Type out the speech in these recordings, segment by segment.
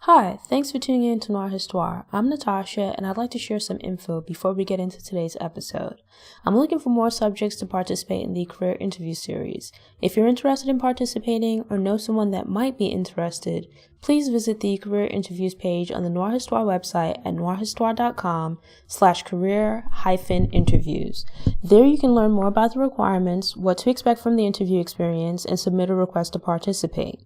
Hi, thanks for tuning in to Noir Histoire. I'm Natasha, and I'd like to share some info before we get into today's episode. I'm looking for more subjects to participate in the career interview series. If you're interested in participating or know someone that might be interested, please visit the career interviews page on the Noir Histoire website at noirhistoire.com/career-interviews. There you can learn more about the requirements, what to expect from the interview experience, and submit a request to participate.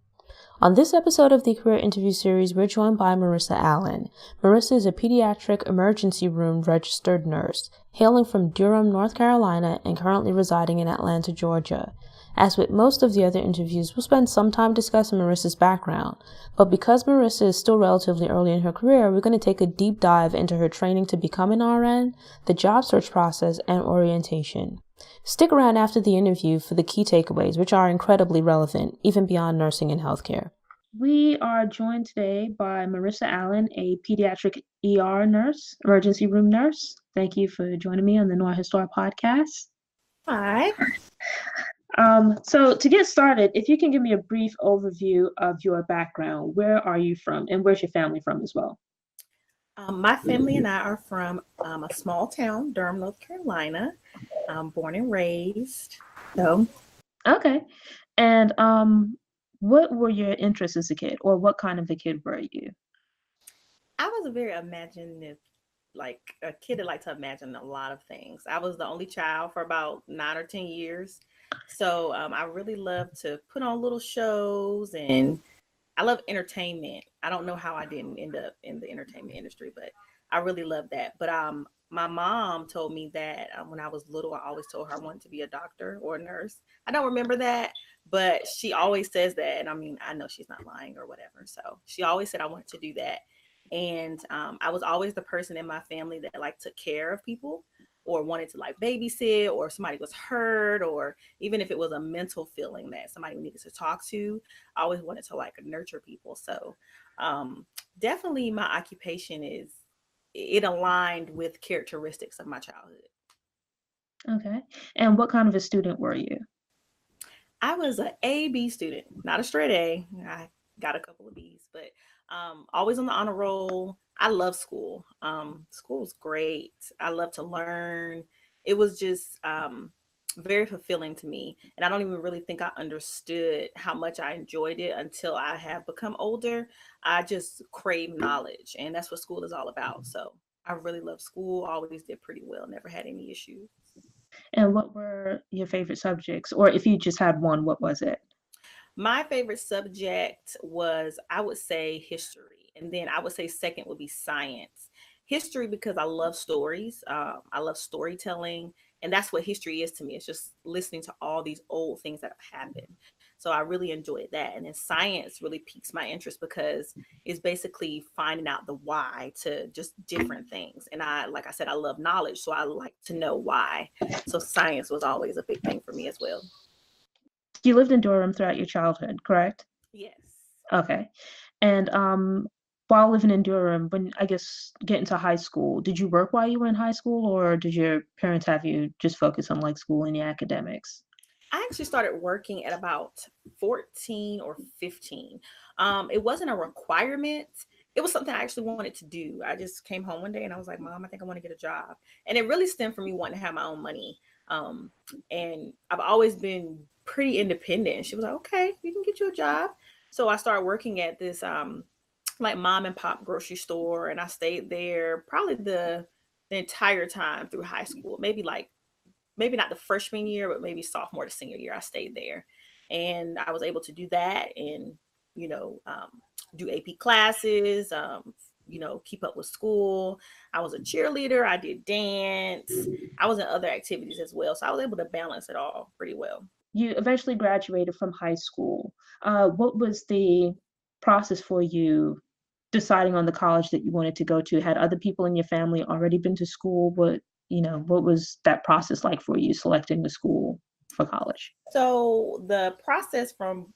On this episode of the Career Interview Series, we're joined by Marissa Allen. Marissa is a Pediatric Emergency Room registered nurse, hailing from Durham, North Carolina, and currently residing in Atlanta, Georgia. As with most of the other interviews, we'll spend some time discussing Marissa's background, but because Marissa is still relatively early in her career, we're going to take a deep dive into her training to become an RN, the job search process, and orientation. Stick around after the interview for the key takeaways, which are incredibly relevant, even beyond nursing and healthcare. We are joined today by Marissa Allen, a pediatric ER nurse, emergency room nurse. Thank you for joining me on the Noir Histoire podcast. Hi. So to get started, if you can give me a brief overview of your background, where are you from and where's your family from as well? My family and I are from a small town, Durham, North Carolina. Born and raised. So, Okay. And what were your interests as a kid, or what kind of a kid were you? I was a very imaginative, like a kid that liked to imagine a lot of things. I was the only child for about 9 or 10 years. So I really love to put on little shows and I love entertainment. I don't know how I didn't end up in the entertainment industry, but I really love that. But my mom told me that when I was little, I always told her I wanted to be a doctor or a nurse. I don't remember that, but she always says that. And I mean, I know she's not lying or whatever. So she always said I wanted to do that. And I was always the person in my family that like took care of people or wanted to like babysit or somebody was hurt or even if it was a mental feeling that somebody needed to talk to, I always wanted to like nurture people. So definitely my occupation is it aligned with characteristics of my childhood. Okay. And what kind of a student were you? I was an A B student, not a straight A. I got a couple of B's, but always on the honor roll. I love school. School's great. I love to learn. It was just very fulfilling to me. And I don't even really think I understood how much I enjoyed it until I have become older. I just crave knowledge, and that's what school is all about. So I really love school. Always did pretty well. Never had any issues. And what were your favorite subjects? Or if you just had one, what was it? My favorite subject was, I would say, history. And then I would say second would be science. History because I love stories. I love storytelling. And that's what history is to me. It's just listening to all these old things that have happened. So I really enjoyed that. And then science really piques my interest because it's basically finding out the why to just different things. And like I said, I love knowledge. So I like to know why. So science was always a big thing for me as well. You lived in Durham throughout your childhood, correct? Yes. Okay. And while living in Durham, when I guess get into high school, did you work while you were in high school, or did your parents have you just focus on like school and your academics? I actually started working at about 14 or 15. It wasn't a requirement. It was something I actually wanted to do. I just came home one day and I was like, Mom, I think I want to get a job. And it really stemmed from me wanting to have my own money. And I've always been pretty independent. And she was like, okay, we can get you a job. So I started working at this like mom and pop grocery store and I stayed there probably the entire time through high school, maybe not the freshman year, but maybe sophomore to senior year, I stayed there. And I was able to do that and, you know, do AP classes, keep up with school. I was a cheerleader. I did dance. I was in other activities as well. So I was able to balance it all pretty well. You eventually graduated from high school. What was the process for you deciding on the college that you wanted to go to? Had other people in your family already been to school? What was that process like for you selecting the school for college? So the process from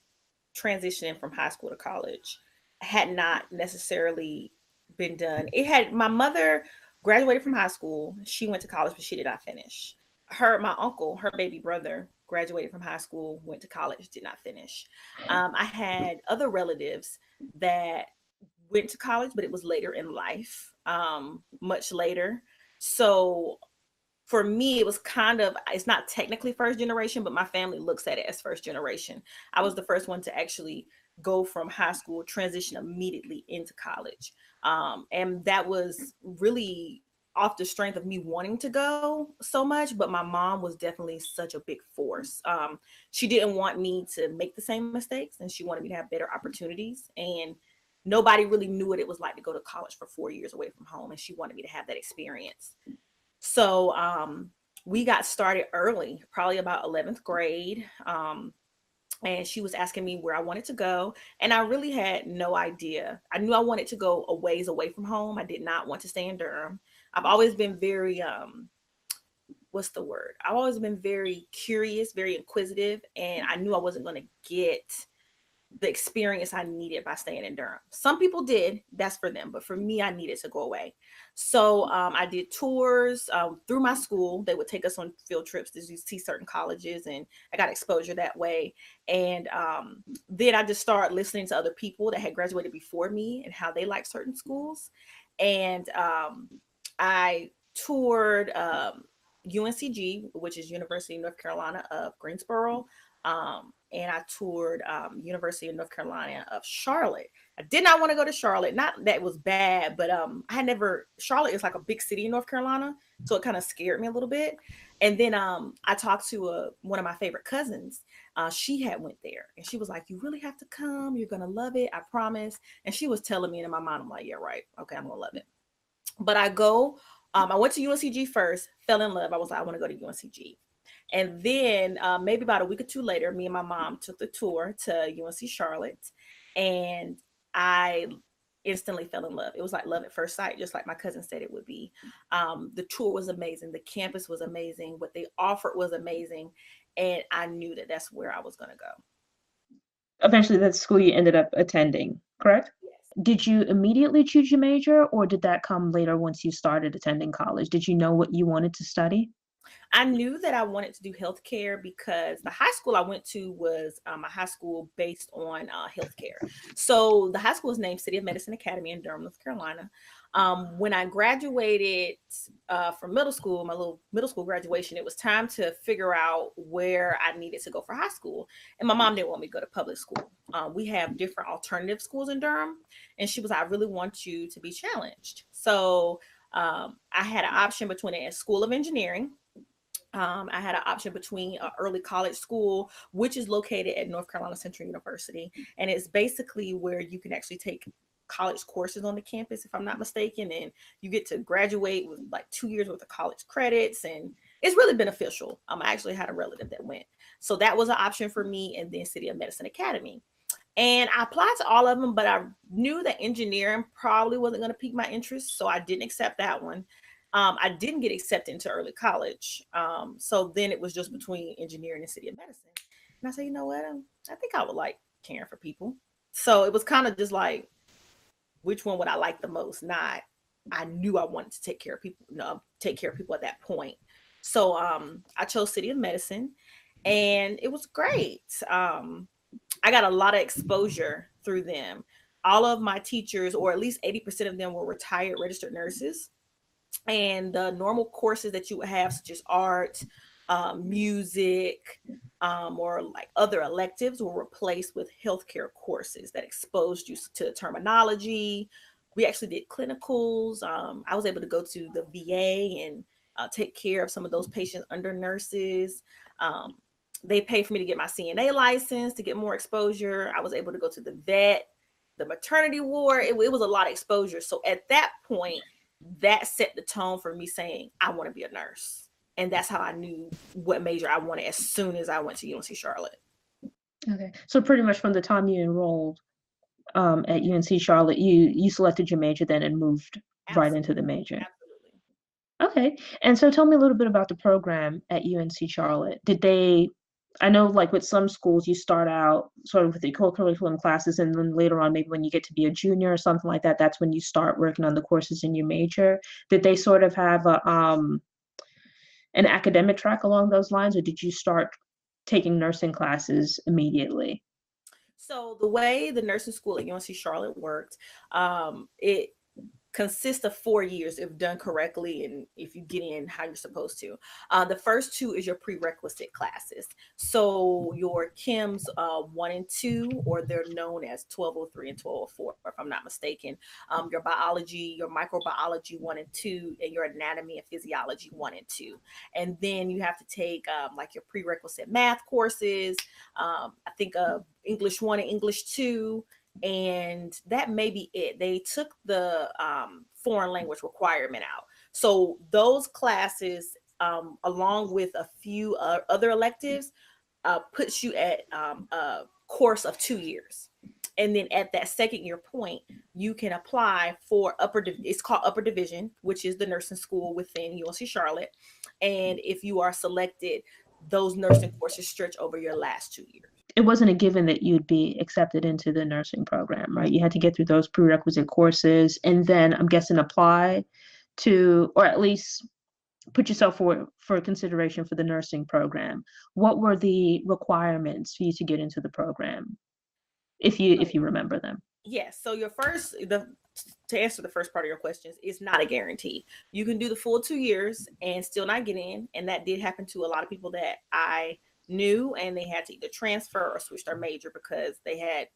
transitioning from high school to college had not necessarily been done. My mother graduated from high school. She went to college, but she did not finish. My uncle, her baby brother, graduated from high school, went to college, did not finish. I had other relatives that went to college, but it was later in life, much later. So for me, it was kind of, it's not technically first generation, but my family looks at it as first generation. I was the first one to actually go from high school, transition immediately into college. And that was really off the strength of me wanting to go so much, but my mom was definitely such a big force. She didn't want me to make the same mistakes, and she wanted me to have better opportunities. And nobody really knew what it was like to go to college for 4 years away from home, and she wanted me to have that experience. So we got started early, probably about 11th grade. And she was asking me where I wanted to go. And I really had no idea. I knew I wanted to go a ways away from home. I did not want to stay in Durham. I've always been very, what's the word? I've always been very curious, very inquisitive. And I knew I wasn't going to get the experience I needed by staying in Durham. Some people did, that's for them, but for me, I needed to go away. So I did tours through my school. They would take us on field trips to see certain colleges, and I got exposure that way. And then I just started listening to other people that had graduated before me and how they liked certain schools. And I toured UNCG, which is University of North Carolina of Greensboro. And I toured University of North Carolina of Charlotte. I did not want to go to Charlotte. Not that it was bad, but I had never. Charlotte is like a big city in North Carolina, so it kind of scared me a little bit. And then I talked to one of my favorite cousins. She had went there, and she was like, "You really have to come. You're gonna love it. I promise." And she was telling me, and in my mind, I'm like, "Yeah, right. Okay, I'm gonna love it." But I go. I went to UNCG first. Fell in love. I was like, I want to go to UNCG. And then maybe about a week or two later, me and my mom took the tour to UNC Charlotte, and I instantly fell in love. It was like love at first sight, just like my cousin said it would be. The tour was amazing. The campus was amazing. What they offered was amazing. And I knew that that's where I was going to go. Eventually, that's the school you ended up attending, correct? Yes. Did you immediately choose your major, or did that come later once you started attending college? Did you know what you wanted to study? I knew that I wanted to do healthcare because the high school I went to was a high school based on healthcare. So the high school is named City of Medicine Academy in Durham, North Carolina. When I graduated from middle school, my little middle school graduation, it was time to figure out where I needed to go for high school. And my mom didn't want me to go to public school. We have different alternative schools in Durham. And she was like, I really want you to be challenged. So I had an option between a school of engineering. I had an option between early college school, which is located at North Carolina Central University. And it's basically where you can actually take college courses on the campus, if I'm not mistaken. And you get to graduate with like 2 years worth of college credits. And it's really beneficial. I actually had a relative that went. So that was an option for me. And then City of Medicine Academy. And I applied to all of them, but I knew that engineering probably wasn't going to pique my interest. So I didn't accept that one. I didn't get accepted into early college. So then it was just between engineering and City of Medicine. And I said, you know what? I think I would like caring for people. So it was kind of just like, which one would I like the most? Not, I knew I wanted to take care of people, no, take care of people at that point. So I chose City of Medicine, and it was great. I got a lot of exposure through them. All of my teachers, or at least 80% of them, were retired registered nurses, and the normal courses that you would have, such as art, music, or like other electives, were replaced with healthcare courses that exposed you to terminology. We actually did clinicals. I was able to go to the VA and take care of some of those patients under nurses. They paid for me to get my CNA license to get more exposure. I was able to go to the vet, the maternity ward. It was a lot of exposure. So at that point, that set the tone for me saying, I want to be a nurse. And that's how I knew what major I wanted as soon as I went to UNC Charlotte. Okay. So pretty much from the time you enrolled at UNC Charlotte, you selected your major then and moved right into the Absolutely. major. Absolutely. Okay. And so tell me a little bit about the program at UNC Charlotte. I know like with some schools, you start out sort of with the core curriculum classes, and then later on, maybe when you get to be a junior or something like that, that's when you start working on the courses in your major. Did they sort of have an academic track along those lines, or did you start taking nursing classes immediately? So the way the nursing school at UNC Charlotte worked, it consists of 4 years if done correctly and if you get in how you're supposed to. The first two is your prerequisite classes. So your chems 1 and 2, or they're known as 1203 and 1204, if I'm not mistaken. Your biology, your microbiology 1 and 2, and your anatomy and physiology 1 and 2. And then you have to take like your prerequisite math courses. I think English 1 and English 2, and that may be it. They took the foreign language requirement out. So those classes, along with a few other electives, puts you at a course of 2 years. And then at that second year point, you can apply for it's called upper division, which is the nursing school within UNC Charlotte. And if you are selected, those nursing courses stretch over your last 2 years. It wasn't a given that you'd be accepted into the nursing program, right? You had to get through those prerequisite courses and then, I'm guessing, apply to, or at least put yourself for consideration for the nursing program. What were the requirements for you to get into the program, if you remember them? Yes. So to answer the first part of your questions, it's not a guarantee. You can do the full 2 years and still not get in. And that did happen to a lot of people that I knew, and they had to either transfer or switch their major because they had,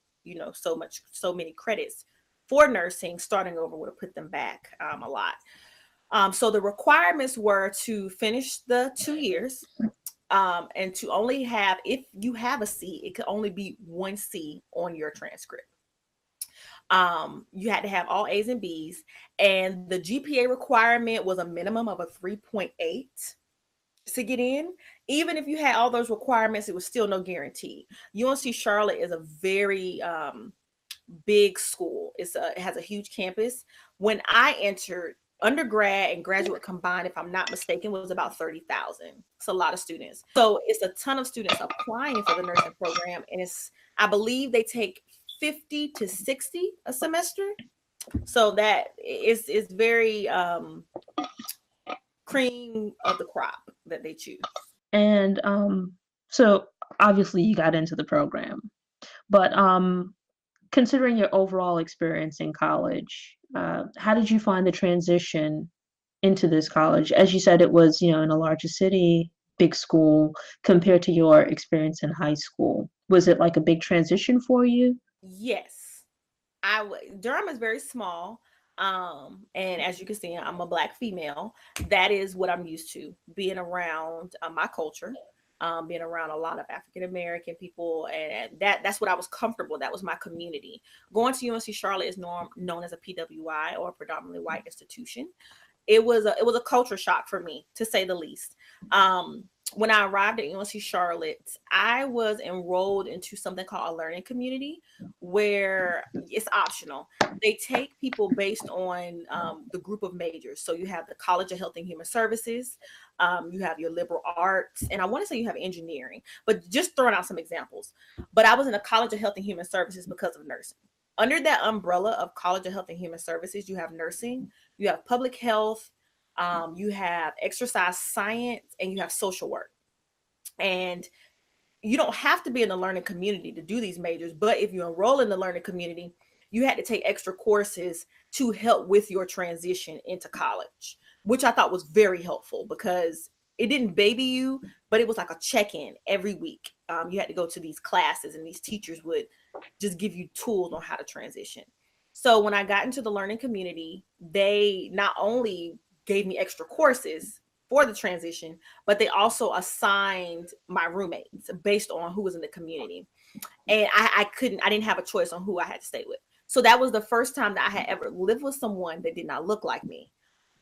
so many credits for nursing. Starting over would have put them back a lot. So the requirements were to finish the 2 years, and to only have, if you have a C, it could only be 1C on your transcript. You had to have all A's and B's, and the GPA requirement was a minimum of a 3.8 to get in. Even if you had all those requirements, it was still no guarantee. UNC Charlotte is a very big school. It has a huge campus. When I entered, undergrad and graduate combined, if I'm not mistaken, was about 30,000. It's a lot of students. So it's a ton of students applying for the nursing program. And I believe they take 50 to 60 a semester. So that is very cream of the crop that they choose. And so obviously you got into the program, but considering your overall experience in college, how did you find the transition into this college? As you said, it was, in a larger city, big school, compared to your experience in high school. Was it like a big transition for you? Yes. Durham is very small. And as you can see, I'm a Black female. That is what I'm used to, being around my culture, being around a lot of African American people, and that's what I was comfortable. That was my community. Going to UNC Charlotte is known as a PWI, or a predominantly white institution. It was a culture shock for me, to say the least. When I arrived at UNC Charlotte, I was enrolled into something called a learning community, where it's optional. They take people based on the group of majors. So you have the College of Health and Human Services, you have your liberal arts, and I want to say you have engineering, but just throwing out some examples. But I was in the College of Health and Human Services because of nursing. Under that umbrella of College of Health and Human Services, you have nursing, you have public health, you have exercise science, and you have social work. And you don't have to be in the learning community to do these majors, but if you enroll in the learning community, you had to take extra courses to help with your transition into college, which I thought was very helpful because it didn't baby you, but it was like a check-in every week. You had to go to these classes, and these teachers would just give you tools on how to transition. So when I got into the learning community, they not only gave me extra courses for the transition, but they also assigned my roommates based on who was in the community. And I didn't have a choice on who I had to stay with. So that was the first time that I had ever lived with someone that did not look like me.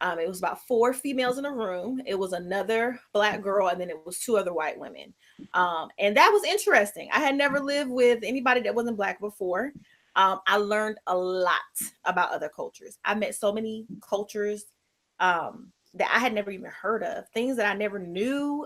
It was about 4 females in a room. It was another Black girl, and then it was 2 other white women. And that was interesting. I had never lived with anybody that wasn't Black before. I learned a lot about other cultures. I met so many cultures that I had never even heard of, things that I never knew.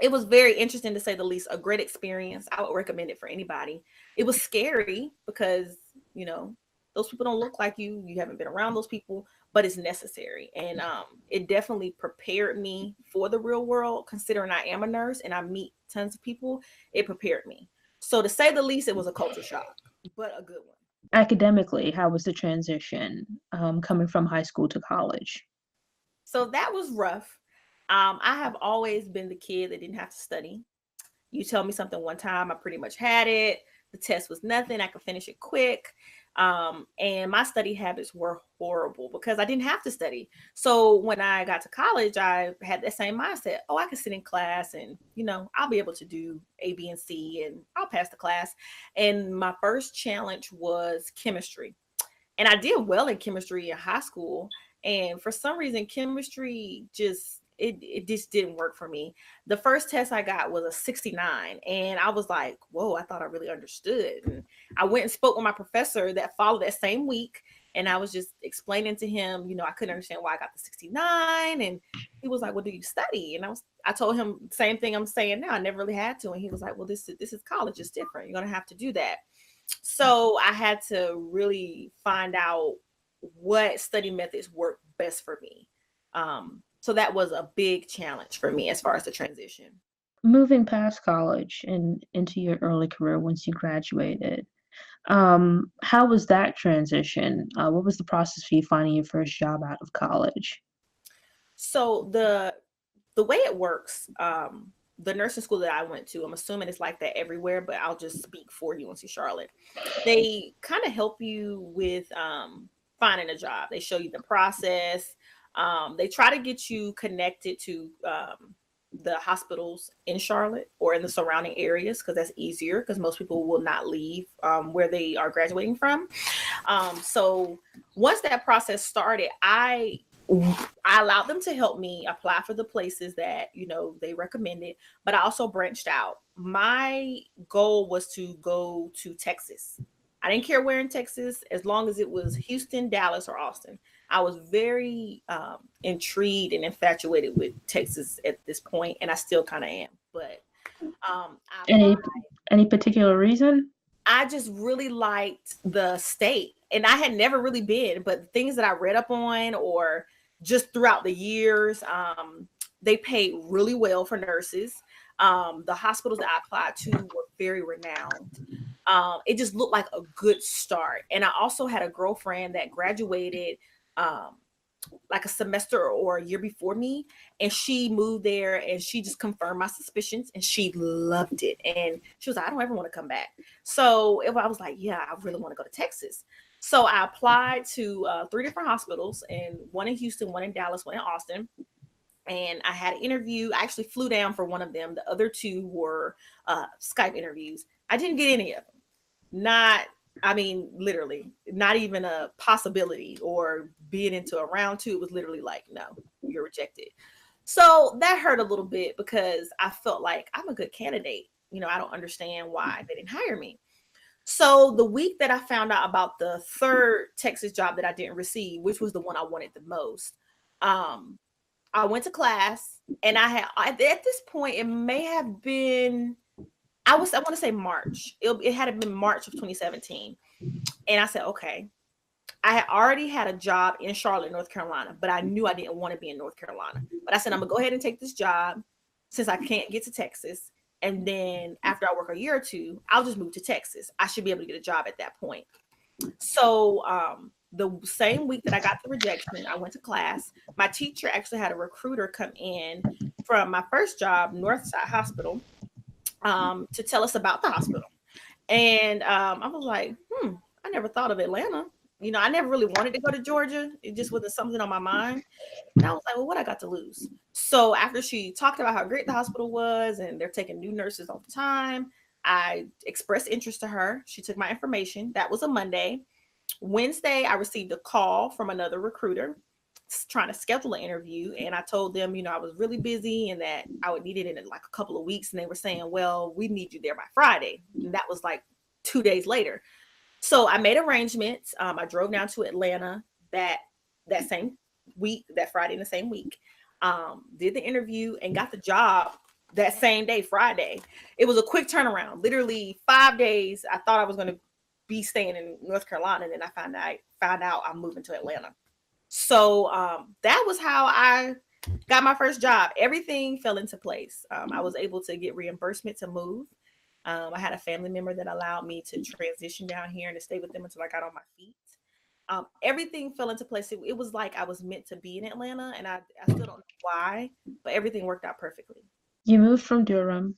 It was very interesting, to say the least. A great experience. I would recommend it for anybody. It was scary because, those people don't look like you. You haven't been around those people, but it's necessary. And it definitely prepared me for the real world, considering I am a nurse and I meet tons of people. It prepared me. So to say the least, it was a culture shock, but a good one. Academically, how was the transition coming from high school to college? So that was rough. I have always been the kid that didn't have to study. You tell me something one time, I pretty much had it. The test was nothing. I could finish it quick. And my study habits were horrible because I didn't have to study. So when I got to college, I had that same mindset. Oh, I can sit in class and, I'll be able to do A, B, and C and I'll pass the class. And my first challenge was chemistry. And I did well in chemistry in high school. And for some reason, chemistry it just didn't work for me. The first test I got was a 69. And I was like, whoa, I thought I really understood. And I went and spoke with my professor that followed that same week. And I was just explaining to him, I couldn't understand why I got the 69. And he was like, well, do you study? And I told him the same thing I'm saying now. I never really had to. And he was like, well, this is college. It's different. You're going to have to do that. So I had to really find out what study methods work best for me. So that was a big challenge for me as far as the transition. Moving past college and into your early career once you graduated, how was that transition? What was the process for you finding your first job out of college? So the way it works, the nursing school that I went to, I'm assuming it's like that everywhere, but I'll just speak for UNC Charlotte. They kind of help you with finding a job. They show you the process. They try to get you connected to the hospitals in Charlotte or in the surrounding areas because that's easier because most people will not leave where they are graduating from. So once that process started, I allowed them to help me apply for the places that, they recommended, but I also branched out. My goal was to go to Texas. I didn't care where in Texas, as long as it was Houston, Dallas, or Austin. I was very intrigued and infatuated with Texas at this point, and I still kind of am. But Any particular reason? I just really liked the state, and I had never really been, but the things that I read up on or just throughout the years, they paid really well for nurses. The hospitals that I applied to were very renowned. It just looked like a good start. And I also had a girlfriend that graduated like a semester or a year before me, and she moved there and she just confirmed my suspicions and she loved it. And she was like, I don't ever want to come back. So if I was like, yeah, I really want to go to Texas. So I applied to 3 different hospitals, and one in Houston, one in Dallas, one in Austin. And I had an interview. I actually flew down for one of them. The other 2 were Skype interviews. I didn't get any of them. Literally, not even a possibility, or being into a round 2. It was literally like, no, you're rejected. So that hurt a little bit because I felt like I'm a good candidate. I don't understand why they didn't hire me. So the week that I found out about the 3rd Texas job that I didn't receive, which was the one I wanted the most, I went to class, and at this point, it may have been, I want to say March. It had been March of 2017. And I said, okay, I had already had a job in Charlotte, North Carolina, but I knew I didn't want to be in North Carolina. But I said, I'm going to go ahead and take this job since I can't get to Texas. And then after I work a year or 2, I'll just move to Texas. I should be able to get a job at that point. So the same week that I got the rejection, I went to class. My teacher actually had a recruiter come in from my first job, Northside Hospital, to tell us about the hospital. And I was like, I never thought of Atlanta. I never really wanted to go to Georgia. It just wasn't something on my mind. And I was like, well, what I got to lose? So after she talked about how great the hospital was and they're taking new nurses all the time, I expressed interest to her. She took my information. That was a Monday. Wednesday, I received a call from another recruiter trying to schedule an interview. And I told them, I was really busy and that I would need it in like a couple of weeks. And they were saying, well, we need you there by Friday. And that was like 2 days later. So I made arrangements. I drove down to Atlanta that same week, that Friday in the same week, did the interview and got the job that same day, Friday. It was a quick turnaround, literally 5 days. I thought I was going to be staying in North Carolina. And then I found out I'm moving to Atlanta. So that was how I got my first job. Everything fell into place. I was able to get reimbursement to move. I had a family member that allowed me to transition down here and to stay with them until I got on my feet. Everything fell into place. It was like I was meant to be in Atlanta, and I still don't know why, but everything worked out perfectly. You moved from Durham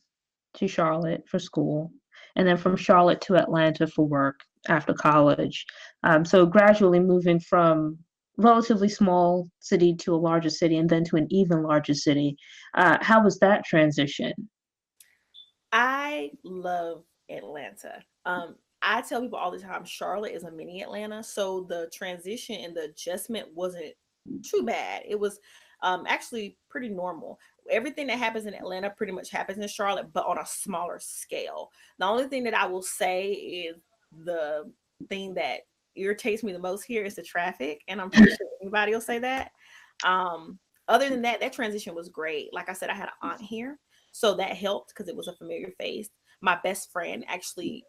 to Charlotte for school, and then from Charlotte to Atlanta for work after college. So gradually moving from relatively small city to a larger city, and then to an even larger city. How was that transition? I love Atlanta. I tell people all the time, Charlotte is a mini Atlanta, so the transition and the adjustment wasn't too bad. It was actually pretty normal. Everything that happens in Atlanta pretty much happens in Charlotte, but on a smaller scale. The only thing that I will say is the thing that irritates me the most here is the traffic, and I'm pretty sure anybody will say that. Other than that, that transition was great. Like I said, I had an aunt here, so that helped because it was a familiar face. My best friend actually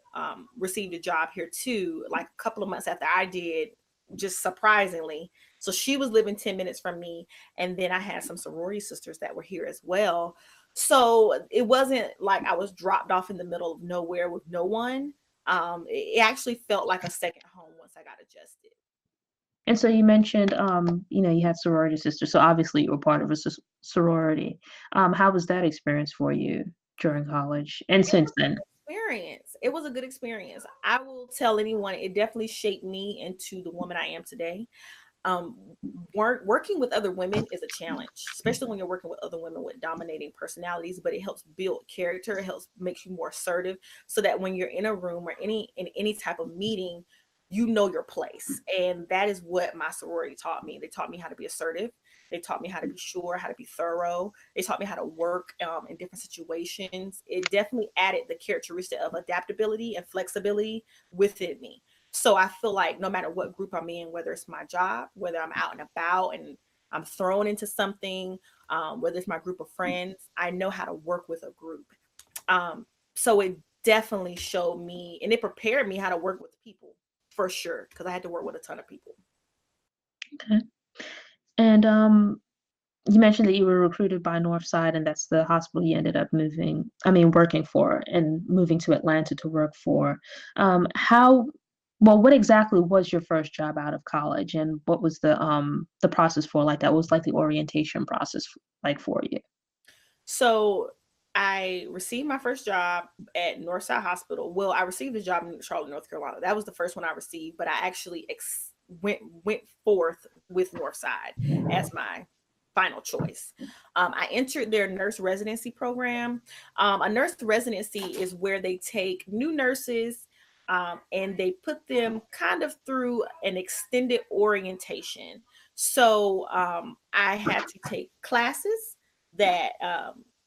received a job here too, like a couple of months after I did, just surprisingly. So she was living 10 minutes from me. And then I had some sorority sisters that were here as well. So it wasn't like I was dropped off in the middle of nowhere with no one. It actually felt like a second home once I got adjusted. And so you mentioned, you had sorority sisters, so obviously you were part of a sorority. How was that experience for you during college and since then? Experience. It was a good experience. I will tell anyone it definitely shaped me into the woman I am today. Um, Working with other women is a challenge, especially when you're working with other women with dominating personalities, but it helps build character. It helps make you more assertive so that when you're in a room or in any type of meeting, you know your place. And that is what my sorority taught me. They taught me how to be assertive. They taught me how to be sure, how to be thorough. They taught me how to work in different situations. It definitely added the characteristic of adaptability and flexibility within me. So I feel like no matter what group I'm in, whether it's my job, whether I'm out and about and I'm thrown into something, whether it's my group of friends, I know how to work with a group. So it definitely showed me and it prepared me how to work with people for sure, because I had to work with a ton of people. Okay. And you mentioned that you were recruited by Northside, and that's the hospital you ended up working for and moving to Atlanta to work for. How, well, what exactly was your first job out of college, and what was the process for like that? What was like the orientation process like for you? So I received my first job at Northside Hospital. Well, I received a job in Charlotte, North Carolina. That was the first one I received, but I actually went forth with Northside as my final choice. I entered their nurse residency program. A nurse residency is where they take new nurses and they put them kind of through an extended orientation. So I had to take classes that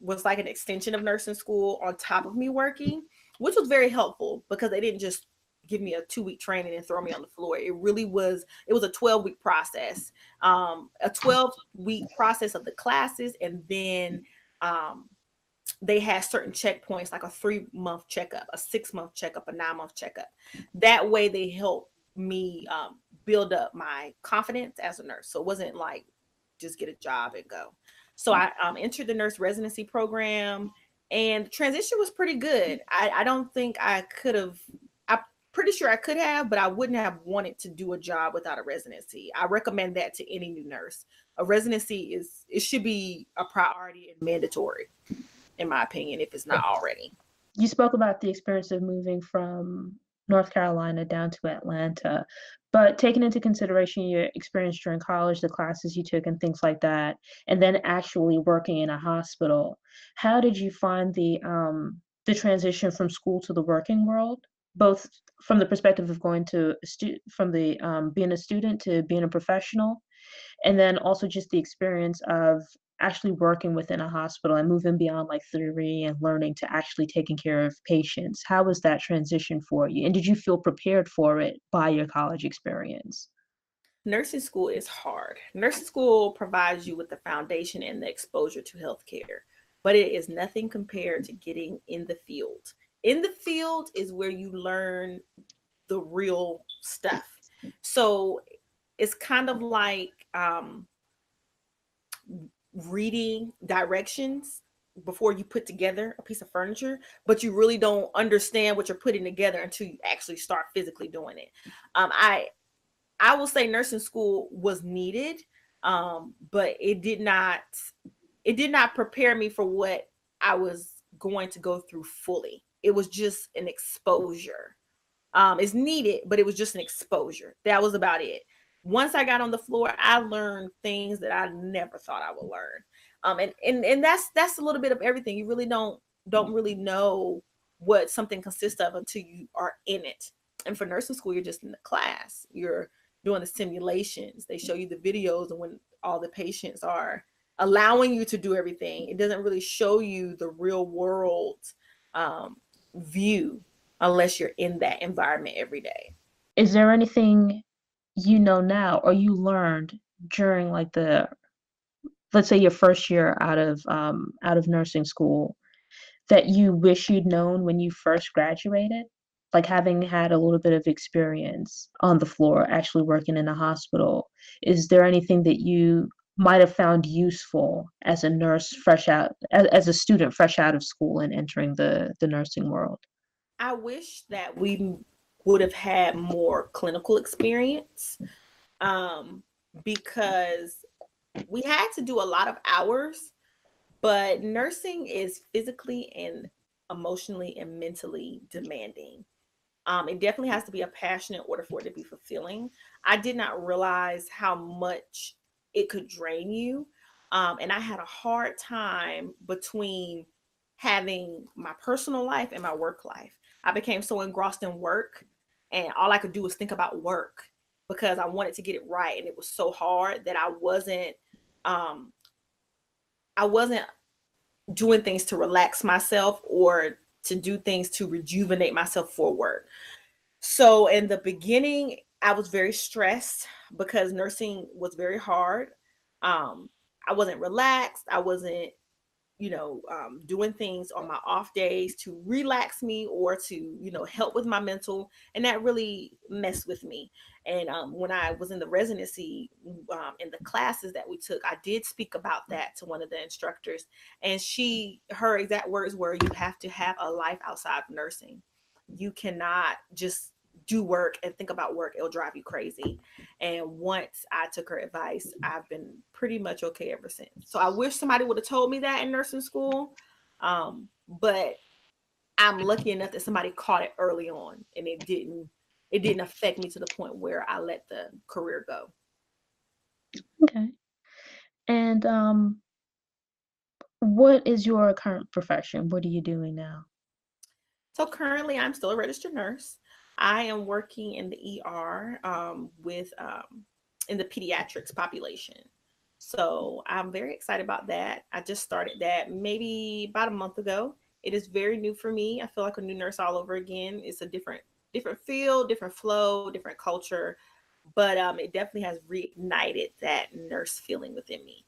was like an extension of nursing school on top of me working, which was very helpful because they didn't just give me a 2-week training and throw me on the floor. It was a 12-week process, a 12-week process of the classes. And then they had certain checkpoints, like a 3-month checkup, a 6-month checkup, a 9-month checkup. That way they helped me build up my confidence as a nurse. So it wasn't like just get a job and go. So I entered the nurse residency program, and the transition was pretty good. I don't think I could have. I'm pretty sure I could have, but I wouldn't have wanted to do a job without a residency. I recommend that to any new nurse. A residency should be a priority and mandatory, in my opinion, if it's not already. You spoke about the experience of moving from North Carolina down to Atlanta, but taking into consideration your experience during college, the classes you took and things like that, and then actually working in a hospital, how did you find the transition from school to the working world, both from the perspective of going to from the being a student to being a professional, and then also just the experience of actually working within a hospital and moving beyond like theory and learning to actually taking care of patients? How was that transition for you? And did you feel prepared for it by your college experience? Nursing school is hard. Nursing school provides you with the foundation and the exposure to healthcare, but it is nothing compared to getting in the field. In the field is where you learn the real stuff. So it's kind of like reading directions before you put together a piece of furniture, but you really don't understand what you're putting together until you actually start physically doing it. I will say nursing school was needed, but it did not prepare me for what I was going to go through fully. It was just an exposure. It's needed, but it was just an exposure. That was about it. Once I got on the floor, I learned things that I never thought I would learn. And that's a little bit of everything. You really don't really know what something consists of until you are in it. And for nursing school, you're just in the class. You're doing the simulations. They show you the videos and when all the patients are allowing you to do everything. It doesn't really show you the real world view unless you're in that environment every day. Is there anything you know now or you learned during like the, let's say your first year out of nursing school that you wish you'd known when you first graduated? Like having had a little bit of experience on the floor, actually working in a hospital, is there anything that you might have found useful as a nurse fresh out, as a student fresh out of school and entering the nursing world? I wish that we would have had more clinical experience, um, because we had to do a lot of hours, but nursing is physically and emotionally and mentally demanding. It definitely has to be a passion in order for it to be fulfilling. I did not realize how much it could drain you. And I had a hard time between having my personal life and my work life. I became so engrossed in work, and all I could do was think about work because I wanted to get it right. And it was so hard that um, I wasn't doing things to relax myself or to do things to rejuvenate myself for work. So in the beginning, I was very stressed because nursing was very hard. Um, I wasn't relaxed. I wasn't, doing things on my off days to relax me or to, help with my mental. And that really messed with me. And when I was in the residency, in the classes that we took, I did speak about that to one of the instructors. And her exact words were, you have to have a life outside of nursing. You cannot just do work and think about work. It'll drive you crazy. And once I took her advice, I've been pretty much okay ever since. So I wish somebody would have told me that in nursing school. But I'm lucky enough that somebody caught it early on and it didn't affect me to the point where I let the career go. Okay. And what is your current profession? What are you doing now? So currently I'm still a registered nurse. I am working in the ER with in the pediatrics population. So I'm very excited about that. I just started that maybe about a month ago. It is very new for me. I feel like a new nurse all over again. It's a different field, different flow, different culture, but it definitely has reignited that nurse feeling within me.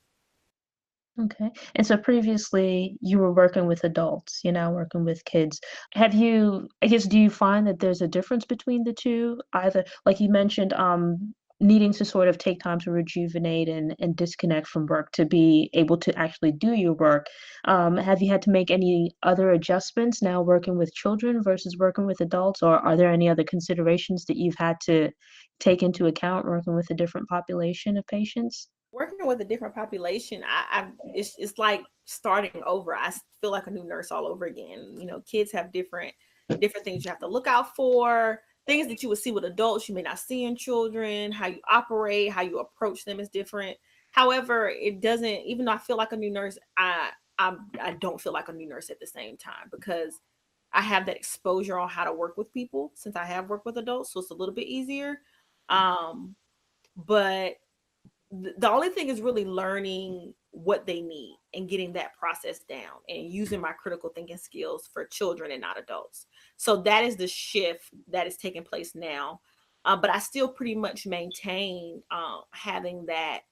Okay. And so previously you were working with adults, you're now working with kids. I guess, do you find that there's a difference between the two? Either, like you mentioned, needing to sort of take time to rejuvenate and disconnect from work to be able to actually do your work. Have you had to make any other adjustments now working with children versus working with adults, or are there any other considerations that you've had to take into account working with a different population of patients? Working with a different population, it's like starting over. I feel like a new nurse all over again. Kids have different things you have to look out for. Things that you would see with adults, you may not see in children. How you operate, how you approach them is different. However, it doesn't. Even though I feel like a new nurse, I don't feel like a new nurse at the same time because I have that exposure on how to work with people since I have worked with adults, so it's a little bit easier. Um, but the only thing is really learning what they need and getting that process down and using my critical thinking skills for children and not adults. So that is the shift that is taking place now. But I still pretty much maintain having that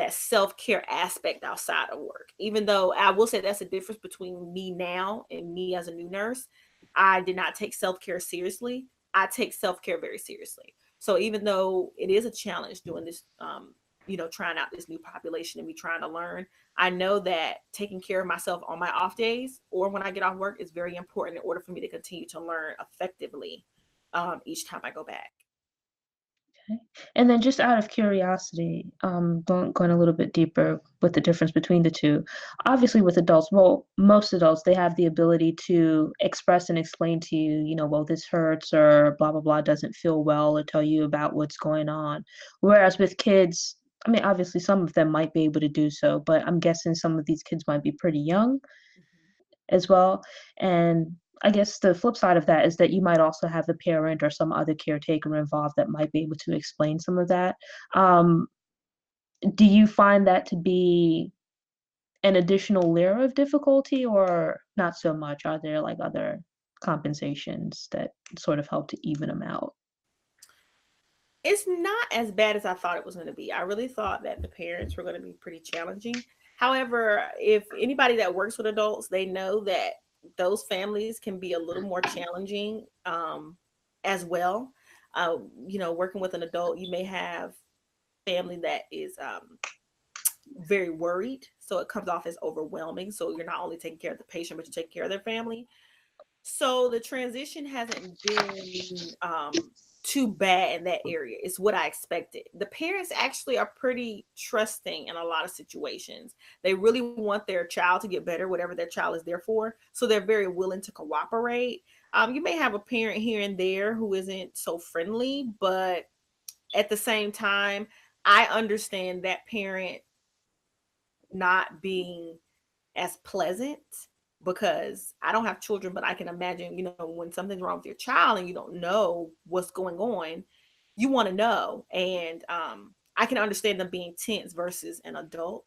self-care aspect outside of work, even though I will say that's a difference between me now and me as a new nurse. I did not take self-care seriously. I take self-care very seriously. So even though it is a challenge doing this trying out this new population and me trying to learn. I know that taking care of myself on my off days or when I get off work is very important in order for me to continue to learn effectively each time I go back. Okay. And then just out of curiosity, going a little bit deeper with the difference between the two. Obviously, with adults, well, most adults, they have the ability to express and explain to you, well, this hurts or blah, blah, blah, doesn't feel well, or tell you about what's going on. Whereas with kids, I mean, obviously, some of them might be able to do so, but I'm guessing some of these kids might be pretty young as well. And I guess the flip side of that is that you might also have a parent or some other caretaker involved that might be able to explain some of that. Um, do you find that to be an additional layer of difficulty or not so much? Are there like other compensations that sort of help to even them out? It's not as bad as I thought it was going to be. I really thought that the parents were going to be pretty challenging. However, if anybody that works with adults, they know that those families can be a little more challenging as well. Working with an adult, you may have family that is very worried, so it comes off as overwhelming. So you're not only taking care of the patient, but you take care of their family. So the transition hasn't been too bad in that area. It's what I expected. The parents actually are pretty trusting in a lot of situations. They really want their child to get better, whatever their child is there for. So they're very willing to cooperate. You may have a parent here and there who isn't so friendly, but at the same time, I understand that parent not being as pleasant because I don't have children, but I can imagine, when something's wrong with your child and you don't know what's going on, you want to know. And I can understand them being tense versus an adult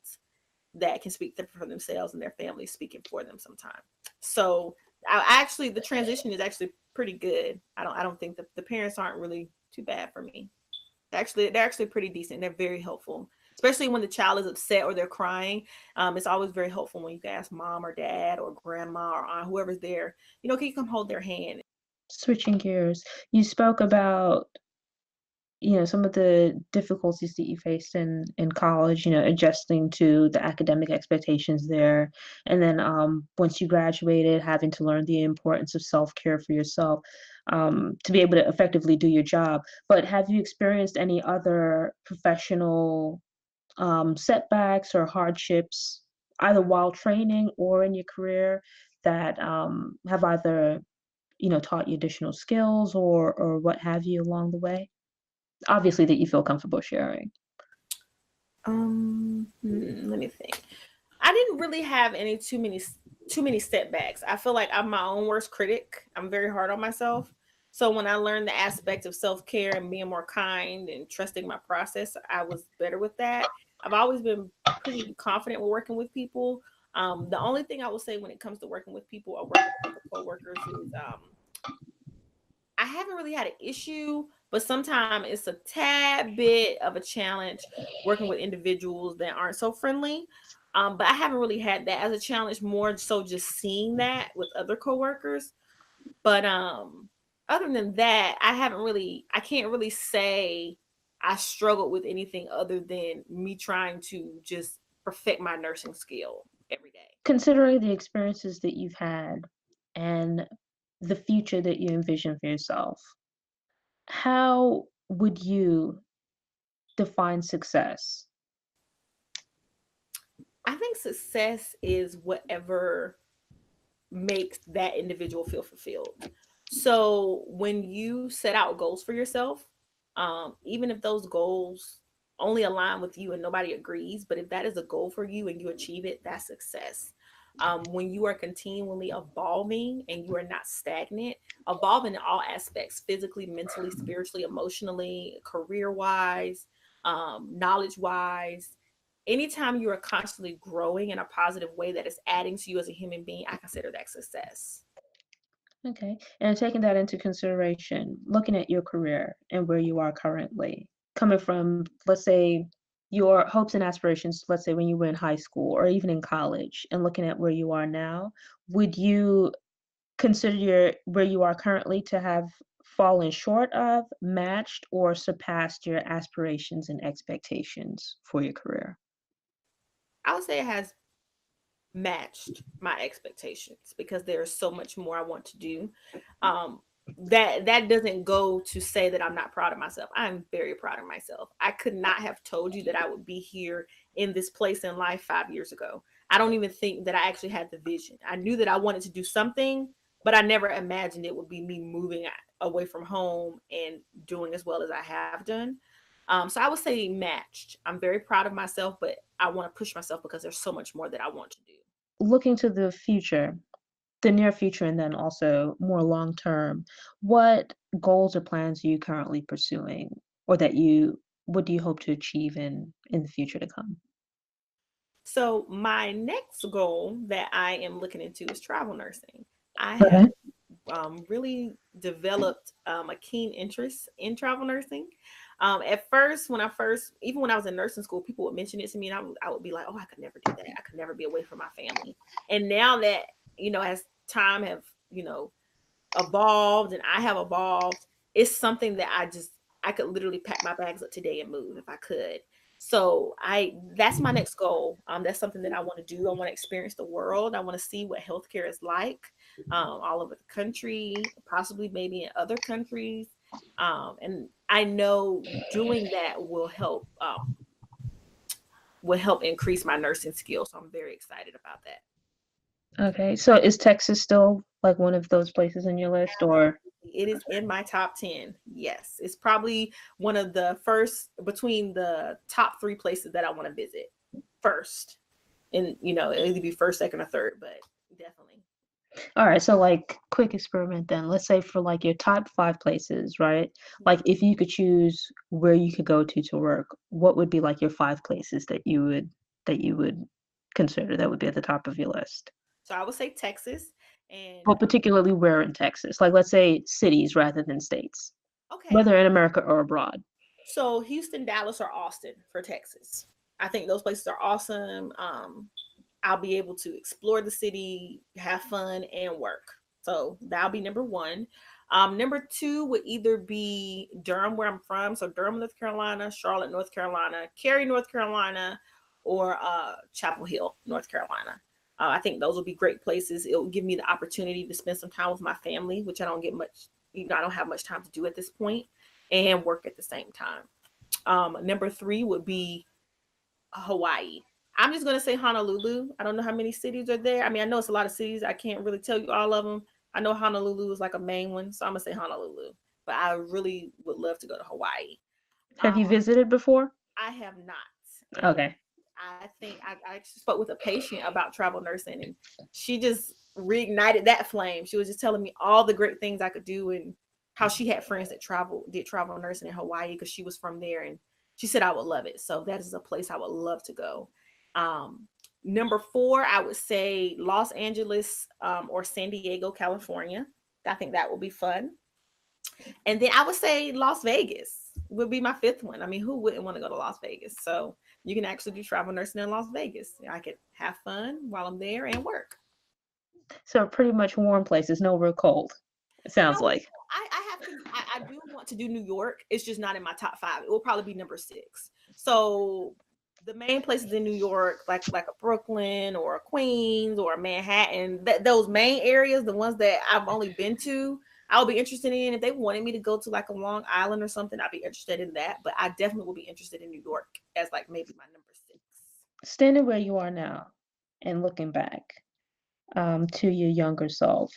that can speak for themselves and their family speaking for them sometimes. So the transition is actually pretty good. I don't think the parents aren't really too bad for me. They're actually pretty decent. They're very helpful, especially when the child is upset or they're crying. It's always very helpful when you can ask mom or dad or grandma or aunt, whoever's there, can you come hold their hand? Switching gears, you spoke about some of the difficulties that you faced in college, adjusting to the academic expectations there. And then once you graduated, having to learn the importance of self-care for yourself, to be able to effectively do your job. But have you experienced any other professional setbacks or hardships, either while training or in your career, that have either, taught you additional skills or what have you along the way? Obviously, that you feel comfortable sharing. Let me think. I didn't really have too many setbacks. I feel like I'm my own worst critic. I'm very hard on myself. So when I learned the aspect of self-care and being more kind and trusting my process, I was better with that. I've always been pretty confident with working with people. The only thing I will say when it comes to working with people or working with other coworkers is I haven't really had an issue, but sometimes it's a tad bit of a challenge working with individuals that aren't so friendly. But I haven't really had that as a challenge, more so just seeing that with other coworkers. But other than that, I can't really say I struggled with anything other than me trying to just perfect my nursing skill every day. Considering the experiences that you've had and the future that you envision for yourself, how would you define success? I think success is whatever makes that individual feel fulfilled. So when you set out goals for yourself, even if those goals only align with you and nobody agrees, but if that is a goal for you and you achieve it, that's success. When you are continually evolving and you are not stagnant, evolving in all aspects, physically, mentally, spiritually, emotionally, career wise, knowledge wise, anytime you are constantly growing in a positive way that is adding to you as a human being, I consider that success. Okay. And taking that into consideration, looking at your career and where you are currently, coming from, let's say, your hopes and aspirations, let's say when you were in high school or even in college, and looking at where you are now, would you consider where you are currently to have fallen short of, matched, or surpassed your aspirations and expectations for your career? I would say it has matched my expectations because there's so much more I want to do. Um, that doesn't go to say that I'm not proud of myself. I'm very proud of myself. I could not have told you that I would be here in this place in life 5 years ago. I don't even think that I actually had the vision. I knew that I wanted to do something, but I never imagined it would be me moving away from home and doing as well as I have done. So I would say matched. I'm very proud of myself, but I want to push myself because there's so much more that I want to do. Looking to the future, the near future, and then also more long term, what goals or plans are you currently pursuing, or what do you hope to achieve in the future to come? So my next goal that I am looking into is travel nursing. I have Okay. really developed a keen interest in travel nursing. At first, even when I was in nursing school, people would mention it to me, and I would be like, "Oh, I could never do that. I could never be away from my family." And now that as time have evolved and I have evolved, it's something that I could literally pack my bags up today and move if I could. So I that's my next goal. That's something that I want to do. I want to experience the world. I want to see what healthcare is like all over the country, possibly maybe in other countries. And I know doing that will help increase my nursing skills. So I'm very excited about that. Okay. So is Texas still like one of those places in your list, or? It is in my top 10. Yes. It's probably one of the first between the top three places that I want to visit first. And, it'll either be first, second, or third, but definitely. All right, so like quick experiment then. Let's say for like your top 5 places, right? Like Mhm. if you could choose where you could go to work, what would be like your 5 places that you would consider that would be at the top of your list? So I would say Texas. And Well, particularly where in Texas? Like let's say cities rather than states, okay. whether in America or abroad. So Houston, Dallas, or Austin for Texas. I think those places are awesome. I'll be able to explore the city, have fun, and work. So that'll be number one. Number two would either be Durham, where I'm from. So Durham, North Carolina, Charlotte, North Carolina, Cary, North Carolina, or Chapel Hill, North Carolina. I think those will be great places. It will give me the opportunity to spend some time with my family, which I don't get much, I don't have much time to do at this point, and work at the same time. Number three would be Hawaii. I'm just going to say Honolulu. I don't know how many cities are there. I mean, I know it's a lot of cities. I can't really tell you all of them. I know Honolulu is like a main one, so I'm going to say Honolulu. But I really would love to go to Hawaii. Have you Um, visited before? I have not. And Okay. I think I spoke with a patient about travel nursing, and she just reignited that flame. She was just telling me all the great things I could do and how she had friends that did travel nursing in Hawaii because she was from there, and she said I would love it. So that is a place I would love to go. Um, Number four, I would say Los Angeles or San Diego, California. I think that will be fun. And then I would say Las Vegas would be my fifth one. I mean, who wouldn't want to go to Las Vegas? So you can actually do travel nursing in Las Vegas. I could have fun while I'm there and work. So pretty much warm places, no real cold, it No, sounds like. I have to. I do want to do New York. It's just not in my top five. It will probably be number six. So the main places in New York, like a Brooklyn or a Queens or a Manhattan, those main areas, the ones that I've only been to, I'll be interested in. If they wanted me to go to like a Long Island or something, I'd be interested in that. But I definitely will be interested in New York as like maybe my number six. Standing where you are now and looking back to your younger self,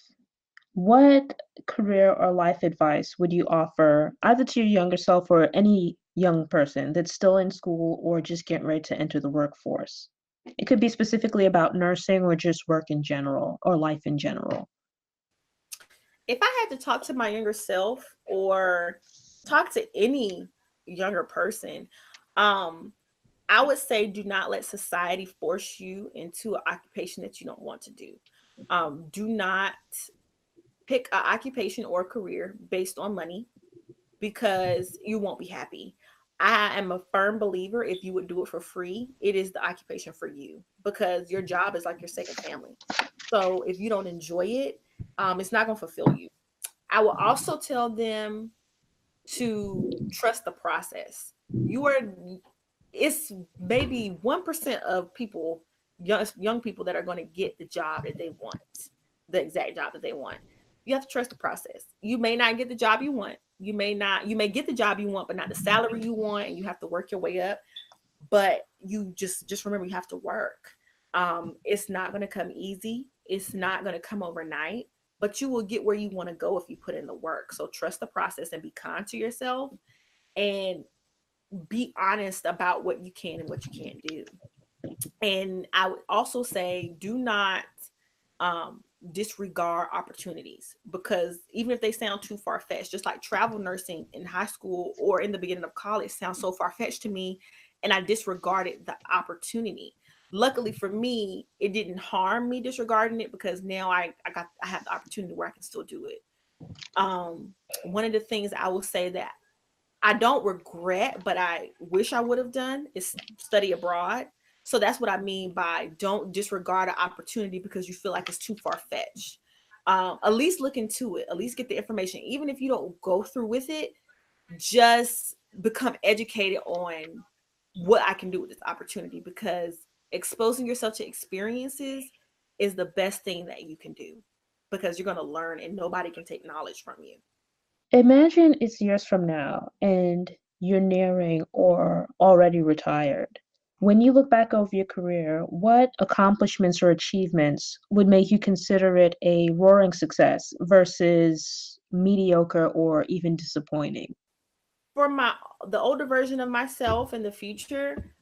what career or life advice would you offer either to your younger self or any young person that's still in school or just getting ready to enter the workforce? It could be specifically about nursing or just work in general or life in general. If I had to talk to my younger self or talk to any younger person, um, I would say do not let society force you into an occupation that you don't want to do. Do not pick an occupation or career based on money because you won't be happy. I am a firm believer if you would do it for free, it is the occupation for you because your job is like your second family. So if you don't enjoy it, it's not going to fulfill you. I will also tell them to trust the process. It's maybe 1% of people, young people, that are going to get the job that they want, the exact job that they want. You have to trust the process. You may not get the job you want. You may get the job you want, but not the salary you want, and you have to work your way up. But you just remember, you have to work. It's not going to come easy. It's not going to come overnight, but you will get where you want to go if you put in the work. So trust the process and be kind to yourself, and be honest about what you can and what you can't do. And I would also say, do not disregard opportunities, because even if they sound too far fetched, just like travel nursing in high school or in the beginning of college sounds so far fetched to me, and I disregarded the opportunity. Luckily for me, it didn't harm me disregarding it, because now I have the opportunity where I can still do it. One of the things I will say that I don't regret, but I wish I would have done, is study abroad. So that's what I mean by don't disregard an opportunity because you feel like it's too far fetched. At least look into it. At least get the information. Even if you don't go through with it, just become educated on what I can do with this opportunity, because exposing yourself to experiences is the best thing that you can do, because you're going to learn and nobody can take knowledge from you. Imagine it's years from now and you're nearing or already retired. When you look back over your career, what accomplishments or achievements would make you consider it a roaring success versus mediocre or even disappointing? For the older version of myself in the future,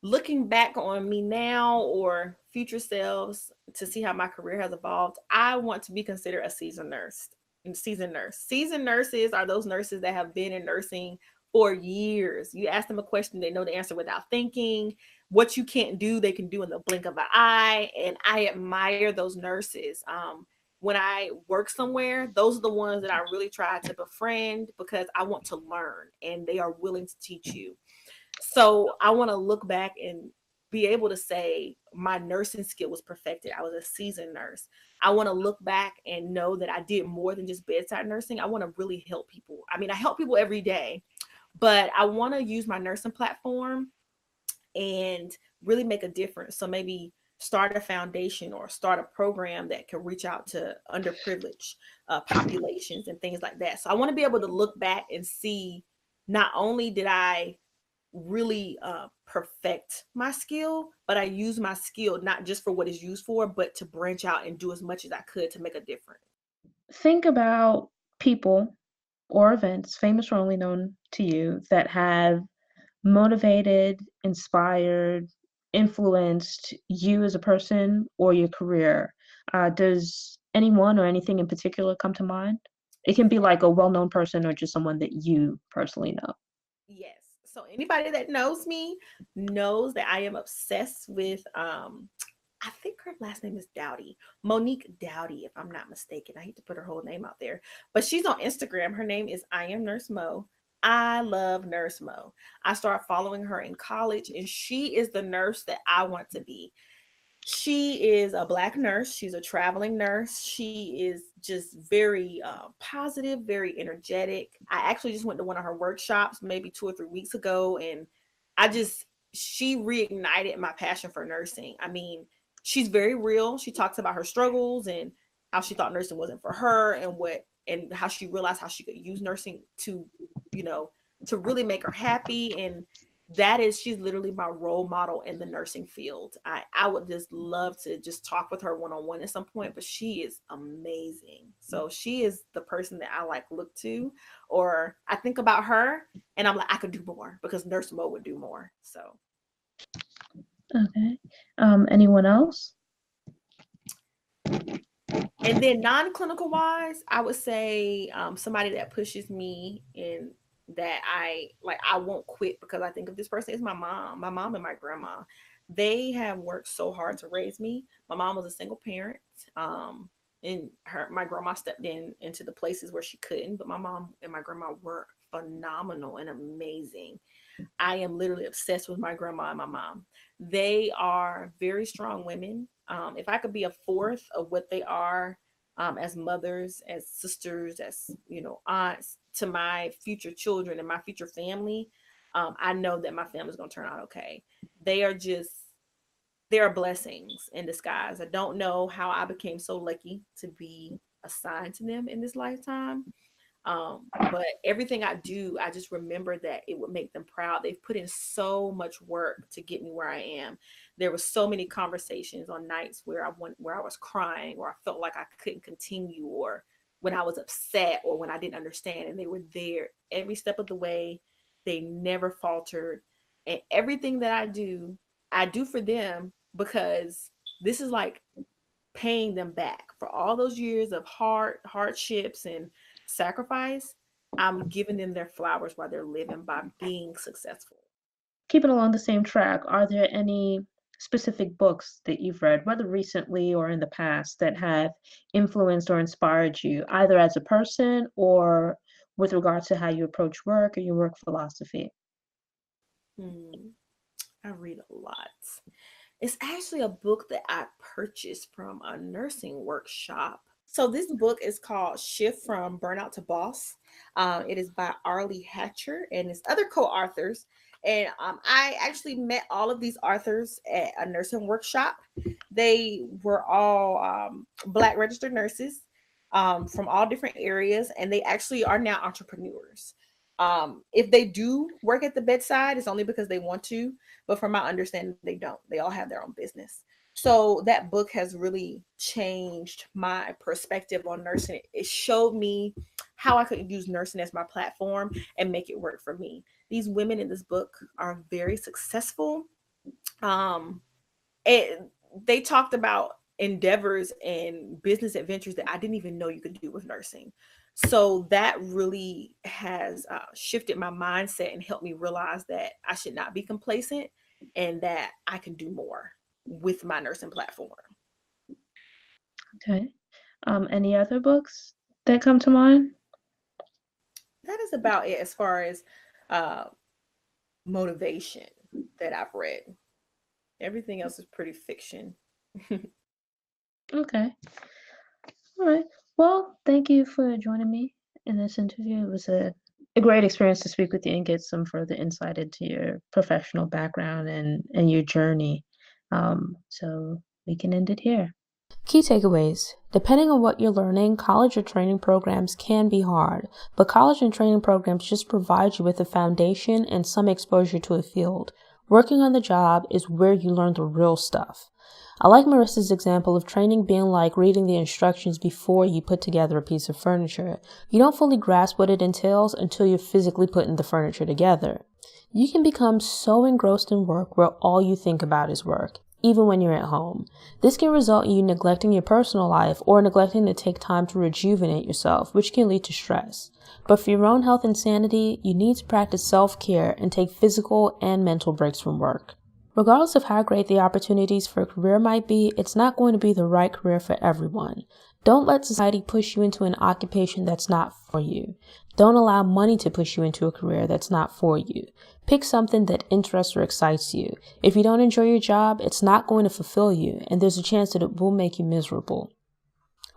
looking back on me now or future selves to see how my career has evolved, I want to be considered a seasoned nurse. Seasoned nurse. Seasoned nurses are those nurses that have been in nursing for years. You ask them a question, they know the answer without thinking. What you can't do, they can do in the blink of an eye. And I admire those nurses. When I work somewhere, those are the ones that I really try to befriend, because I want to learn and they are willing to teach you. So I want to look back and be able to say my nursing skill was perfected. I was a seasoned nurse. I want to look back and know that I did more than just bedside nursing. I want to really help people. I mean, I help people every day, but I want to use my nursing platform and really make a difference. So maybe start a foundation or start a program that can reach out to underprivileged populations and things like that. So I want to be able to look back and see, not only did I really perfect my skill, but I use my skill not just for what it's used for, but to branch out and do as much as I could to make a difference. Think about people or events, famous or only known to you, that have motivated, inspired, influenced you as a person or your career. Does anyone or anything in particular come to mind? It can be like a well-known person or just someone that you personally know. Yes. So anybody that knows me knows that I am obsessed with I think her last name is Dowdy. Monique Dowdy, if I'm not mistaken. I hate to put her whole name out there. But she's on Instagram. Her name is I am Nurse Mo. I love Nurse Mo. I started following her in college, and she is the nurse that I want to be. She is a Black nurse. She's a traveling nurse. She is just very positive, very energetic. I actually just went to one of her workshops maybe 2 or 3 weeks ago, and she reignited my passion for nursing. I mean, she's very real. She talks about her struggles and how she thought nursing wasn't for her, and how she realized how she could use nursing to, you know, to really make her happy. And she's literally my role model in the nursing field. I would just love to just talk with her one-on-one at some point, but she is amazing. So she is the person that I like look to, or I think about her and I'm like, I could do more, because Nurse Mo would do more. So Okay. Anyone else? and then non-clinical wise, I would say somebody that pushes me and that I won't quit, because I think of this person is my mom and my grandma. They have worked so hard to raise me. My mom was a single parent. And my grandma stepped into the places where she couldn't, but my mom and my grandma were phenomenal and amazing. I am literally obsessed with my grandma and my mom. They are very strong women. If I could be a fourth of what they are, as mothers, as sisters, as, aunts to my future children and my future family. I know that my family's going to turn out okay. They are blessings in disguise. I don't know how I became so lucky to be assigned to them in this lifetime. But everything I do, I just remember that it would make them proud. They've put in so much work to get me where I am. There were so many conversations on nights where I was crying, or I felt like I couldn't continue, or when I was upset, or when I didn't understand, and they were there every step of the way. They never faltered. And everything that I do for them, because this is like paying them back for all those years of hardships and sacrifice. I'm giving them their flowers while they're living by being successful. Keeping along the same track, are there any specific books that you've read, whether recently or in the past, that have influenced or inspired you, either as a person or with regards to how you approach work or your work philosophy? I read a lot. It's actually a book that I purchased from a nursing workshop. So this book is called Shift from Burnout to Boss. It is by Arlie Hatcher and his other co-authors. And I actually met all of these authors at a nursing workshop. They were all Black registered nurses from all different areas, and they actually are now entrepreneurs. If they do work at the bedside, it's only because they want to, but from my understanding, they don't. They all have their own business. So that book has really changed my perspective on nursing. It showed me how I could use nursing as my platform and make it work for me. These women in this book are very successful. And they talked about endeavors and business adventures that I didn't even know you could do with nursing. So that really has shifted my mindset and helped me realize that I should not be complacent and that I can do more with my nursing platform. Okay. Any other books that come to mind? That is about it as far as motivation that I've read. Everything else is pretty fiction. Okay. All right. Well, thank you for joining me in this interview. It was a great experience to speak with you and get some further insight into your professional background and your journey. So we can end it here. Key takeaways. Depending on what you're learning, college or training programs can be hard, but college and training programs just provide you with a foundation and some exposure to a field. Working on the job is where you learn the real stuff. I like Marissa's example of training being like reading the instructions before you put together a piece of furniture. You don't fully grasp what it entails until you're physically putting the furniture together. You can become so engrossed in work where all you think about is work, even when you're at home. This can result in you neglecting your personal life or neglecting to take time to rejuvenate yourself, which can lead to stress. But for your own health and sanity, you need to practice self-care and take physical and mental breaks from work. Regardless of how great the opportunities for a career might be, it's not going to be the right career for everyone. Don't let society push you into an occupation that's not for you. Don't allow money to push you into a career that's not for you. Pick something that interests or excites you. If you don't enjoy your job, it's not going to fulfill you, and there's a chance that it will make you miserable.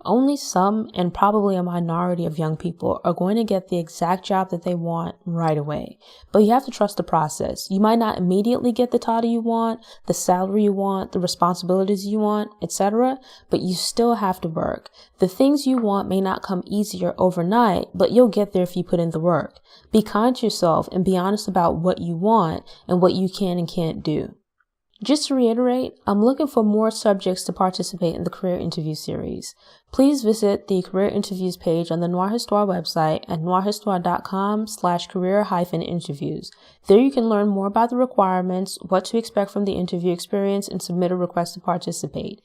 Only some, and probably a minority of young people, are going to get the exact job that they want right away. But you have to trust the process. You might not immediately get the title you want, the salary you want, the responsibilities you want, etc., but you still have to work. The things you want may not come easier overnight, but you'll get there if you put in the work. Be kind to yourself and be honest about what you want and what you can and can't do. Just to reiterate, I'm looking for more subjects to participate in the career interview series. Please visit the career interviews page on the Noir Histoire website at noirhistoire.com/career-interviews. There you can learn more about the requirements, what to expect from the interview experience, and submit a request to participate.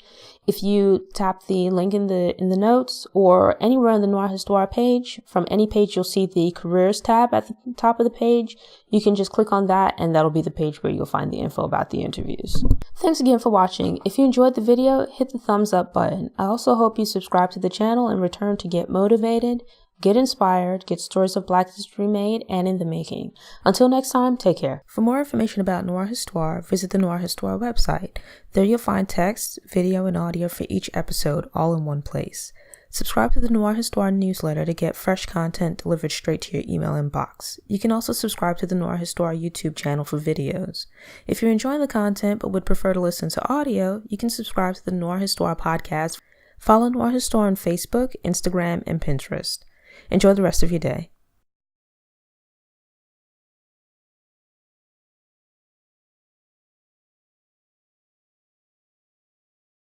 If you tap the link in the notes or anywhere on the Noir Histoire page, from any page you'll see the careers tab at the top of the page. You can just click on that and that'll be the page where you'll find the info about the interviews. Thanks again for watching. If you enjoyed the video, hit the thumbs up button. I also hope you subscribe to the channel and return to get motivated, get inspired, get stories of Black history made and in the making. Until next time, take care. For more information about Noir Histoire, visit the Noir Histoire website. There you'll find text, video, and audio for each episode all in one place. Subscribe to the Noir Histoire newsletter to get fresh content delivered straight to your email inbox. You can also subscribe to the Noir Histoire YouTube channel for videos. If you're enjoying the content but would prefer to listen to audio, you can subscribe to the Noir Histoire podcast. Follow Noir Histoire on Facebook, Instagram, and Pinterest. Enjoy the rest of your day.